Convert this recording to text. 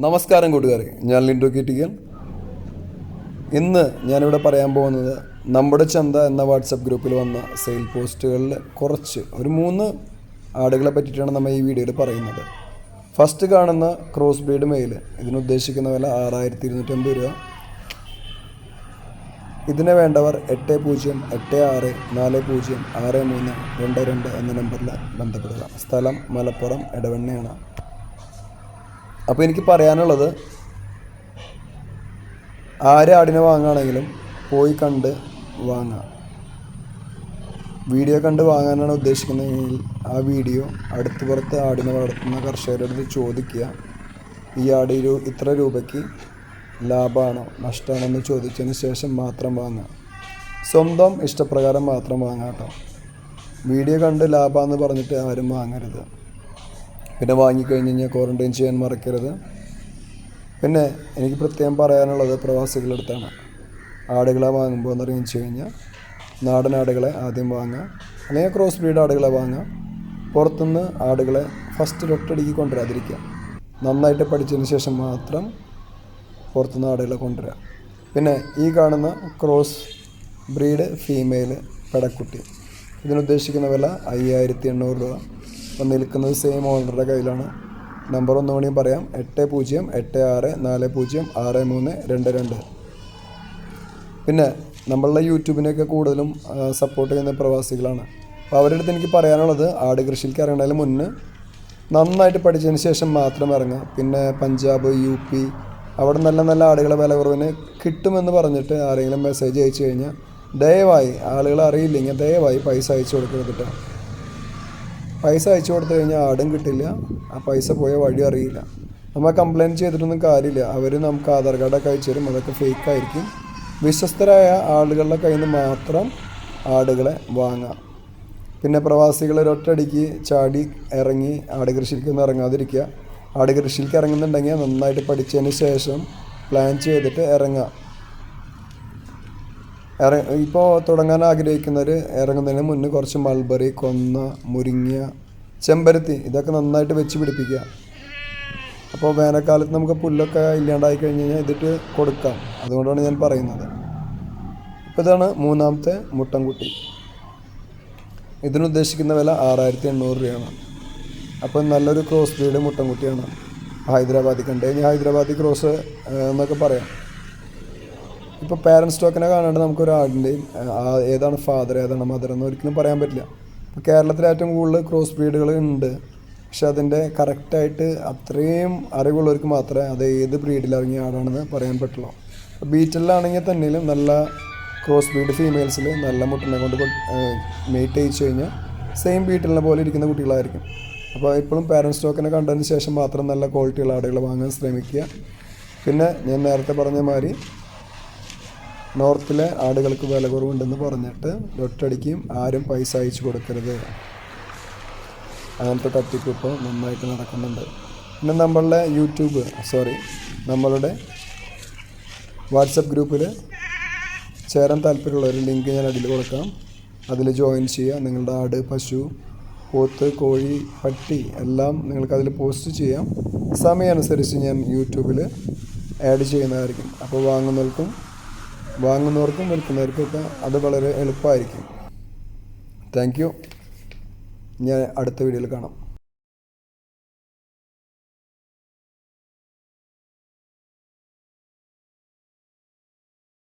നമസ്കാരം കൂട്ടുകാരെ, ഞാൻ ലിൻഡോ കീറ്റിക്കൽ. ഇന്ന് ഞാനിവിടെ പറയാൻ പോകുന്നത് നമ്മുടെ ചന്ത എന്ന വാട്സപ്പ് ഗ്രൂപ്പിൽ വന്ന സെയിൽ പോസ്റ്റുകളിൽ ഒരു 3 ആടുകളെ പറ്റിയിട്ടാണ് നമ്മൾ ഈ വീഡിയോയിൽ പറയുന്നത്. ഫസ്റ്റ് കാണുന്ന ക്രോസ് ബ്രീഡ് മെയിൽ, ഇതിനുദ്ദേശിക്കുന്ന വില 6250 രൂപ. ഇതിനെ വേണ്ടവർ 8086406322 എന്ന നമ്പറിൽ ബന്ധപ്പെടുക. സ്ഥലം മലപ്പുറം എടവണ്ണയാണ്. അപ്പോൾ എനിക്ക് പറയാനുള്ളത്, ആടിനെ വാങ്ങുകയാണെങ്കിലും പോയി കണ്ട് വാങ്ങാം. വീഡിയോ കണ്ട് വാങ്ങാനാണ് ഉദ്ദേശിക്കുന്നതെങ്കിൽ ആ വീഡിയോ അടുത്ത് ആടിനെ വളർത്തുന്ന കർഷകരുടെ അടുത്ത് ചോദിക്കുക. ഈ ആട് ഇത്ര രൂപയ്ക്ക് ലാഭമാണോ നഷ്ടമാണോ എന്ന് ചോദിച്ചതിന് ശേഷം മാത്രം വാങ്ങുക. സ്വന്തം ഇഷ്ടപ്രകാരം മാത്രം വാങ്ങാം കേട്ടോ. വീഡിയോ കണ്ട് ലാഭമാണെന്ന് പറഞ്ഞിട്ട് ആരും വാങ്ങരുത്. പിന്നെ വാങ്ങിക്കഴിഞ്ഞ് കഴിഞ്ഞാൽ ക്വാറൻറ്റൈൻ ചെയ്യാൻ മറക്കരുത്. പിന്നെ എനിക്ക് പ്രത്യേകം പറയാനുള്ളത് പ്രവാസികളുടെ അടുത്താണ്. ആടുകളെ വാങ്ങുമ്പോൾ എന്ന് വെച്ച് കഴിഞ്ഞാൽ നാടൻ ആടുകളെ ആദ്യം വാങ്ങുക, അല്ലെങ്കിൽ ക്രോസ് ബ്രീഡ് ആടുകളെ വാങ്ങുക. പുറത്തുനിന്ന് ആടുകളെ ഫസ്റ്റ് ഒറ്റയടിക്ക് കൊണ്ടുവരാതിരിക്കുക. നന്നായിട്ട് പഠിച്ചതിന് ശേഷം മാത്രം പുറത്തുനിന്ന് ആടുകളെ കൊണ്ടുവരിക. പിന്നെ ഈ കാണുന്ന ക്രോസ് ബ്രീഡ് ഫീമെയിൽ പെടക്കുട്ടി, ഇതിനുദ്ദേശിക്കുന്ന വില 5800 രൂപ. അപ്പം നിൽക്കുന്നത് സെയിം ഓണറുടെ കയ്യിലാണ്. നമ്പർ ഒന്നുകൂടിയും പറയാം: 8086406322. പിന്നെ നമ്മളുടെ യൂട്യൂബിനെയൊക്കെ കൂടുതലും സപ്പോർട്ട് ചെയ്യുന്ന പ്രവാസികളാണ്. അപ്പോൾ അവരുടെ അടുത്ത് എനിക്ക് പറയാനുള്ളത്, ആട് കൃഷിക്ക് ഇറങ്ങുന്നതിന് മുന്നേ നന്നായിട്ട് പഠിച്ചതിന് ശേഷം മാത്രം ഇറങ്ങുക. പിന്നെ പഞ്ചാബ്, UP അവിടെ നല്ല ആടുകളെ വില കുറവിന് കിട്ടുമെന്ന് പറഞ്ഞിട്ട് ആരെങ്കിലും മെസ്സേജ് അയച്ചു കഴിഞ്ഞാൽ ദയവായി, ആളുകൾ അറിയില്ലെങ്കിൽ ദയവായി പൈസ അയച്ചു കൊടുക്കരുത്. പൈസ അയച്ചു കൊടുത്തു കഴിഞ്ഞാൽ ആടും കിട്ടില്ല, ആ പൈസ പോയ വഴി അറിയില്ല. നമ്മൾ കംപ്ലയിൻറ്റ് ചെയ്തിട്ടൊന്നും കാര്യമില്ല. അവർ നമുക്ക് ആധാർ കാർഡൊക്കെ അയച്ചു തരും, അതൊക്കെ ഫേക്കായിരിക്കും. വിശ്വസ്തരായ ആളുകളുടെ കയ്യിൽ നിന്ന് മാത്രം ആടുകളെ വാങ്ങാം. പിന്നെ പ്രവാസികൾ ഒരൊറ്റയടിക്ക് ചാടി ഇറങ്ങി ആട് കൃഷിക്കൊന്നും ഇറങ്ങാതിരിക്കുക. ആട് കൃഷിക്ക് ഇറങ്ങുന്നുണ്ടെങ്കിൽ നന്നായിട്ട് പഠിച്ചതിന് ശേഷം പ്ലാൻ ചെയ്തിട്ട് ഇറങ്ങുക. ഇപ്പോൾ തുടങ്ങാൻ ആഗ്രഹിക്കുന്നവർ ഇറങ്ങുന്നതിന് മുന്നേ കുറച്ച് മൾബറി, കൊന്ന, മുരിങ്ങ, ചെമ്പരത്തി ഇതൊക്കെ നന്നായിട്ട് വെച്ച് പിടിപ്പിക്കുക. അപ്പോൾ വേനൽക്കാലത്ത് നമുക്ക് പുല്ലൊക്കെ ഇല്ലാണ്ടായി കഴിഞ്ഞ് കഴിഞ്ഞാൽ ഇതിട്ട് കൊടുക്കാം. അതുകൊണ്ടാണ് ഞാൻ പറയുന്നത്. ഇപ്പോൾ ഇതാണ് 3ാമത്തെ മുട്ടൻകുട്ടി. ഇതിനുദ്ദേശിക്കുന്ന വില 6800 രൂപയാണ്. അപ്പോൾ നല്ലൊരു ക്രോസ് ബ്രീഡ് മുട്ടൻകുട്ടിയാണ്. ഹൈദരാബാദി കണ്ടു കഴിഞ്ഞാൽ ഹൈദരാബാദി ക്രോസ് എന്നൊക്കെ പറയാം. ഇപ്പോൾ പാരൻറ്റ് സ്റ്റോക്കിനെ കാണാണ്ട് നമുക്കൊരു ആടിൻ്റെയും ഏതാണ് ഫാദർ ഏതാണ് മദർ എന്ന് ഒരിക്കലും പറയാൻ പറ്റില്ല. ഇപ്പോൾ കേരളത്തിൽ ഏറ്റവും കൂടുതൽ ക്രോസ് ബ്രീഡുകൾ ഉണ്ട്. പക്ഷെ അതിൻ്റെ കറക്റ്റായിട്ട് അത്രയും അറിവുള്ളവർക്ക് മാത്രമേ അത് ഏത് ബ്രീഡിലിറങ്ങിയ ആടാണെന്ന് പറയാൻ പറ്റുള്ളൂ. ബീറ്റലിലാണെങ്കിൽ തന്നെയും നല്ല ക്രോസ് ബ്രീഡ് ഫീമെയിൽസിൽ നല്ല മുട്ടനെ കൊണ്ട് മേറ്റ് ചെയ്യിച്ചു കഴിഞ്ഞാൽ സെയിം ബീറ്റലിനെ പോലെ ഇരിക്കുന്ന കുട്ടികളായിരിക്കും. അപ്പോൾ ഇപ്പോഴും പാരൻറ്റ് സ്റ്റോക്കിനെ കണ്ടതിന് ശേഷം മാത്രം നല്ല ക്വാളിറ്റിയുള്ള ആടുകൾ വാങ്ങാൻ ശ്രമിക്കുക. പിന്നെ ഞാൻ നേരത്തെ പറഞ്ഞ മാതിരി നോർത്തിലെ ആടുകൾക്ക് വില കുറവുണ്ടെന്ന് പറഞ്ഞിട്ട് ഒറ്റയടിക്കും ആരും പൈസ അയച്ചു കൊടുക്കരുത്. അങ്ങനത്തെ തട്ടിപ്പ് ഇപ്പോൾ നന്നായിട്ട് നടക്കുന്നുണ്ട്. പിന്നെ നമ്മളുടെ വാട്സപ്പ് ഗ്രൂപ്പിൽ ചേരാൻ താല്പര്യമുള്ളൊരു ലിങ്ക് ഞാൻ അടിയിൽ കൊടുക്കാം. അതിൽ ജോയിൻ ചെയ്യുക. നിങ്ങളുടെ ആട്, പശു, പോത്ത്, കോഴി, പട്ടി എല്ലാം നിങ്ങൾക്കതിൽ പോസ്റ്റ് ചെയ്യാം. സമയമനുസരിച്ച് ഞാൻ യൂട്യൂബിൽ ആഡ് ചെയ്യുന്നതായിരിക്കും. അപ്പോൾ വാങ്ങുന്നവർക്കും വിൽക്കുന്നവർക്കൊക്കെ അത് വളരെ എളുപ്പമായിരിക്കും. Thank you. ഞാൻ അടുത്ത വീഡിയോയിൽ കാണാം.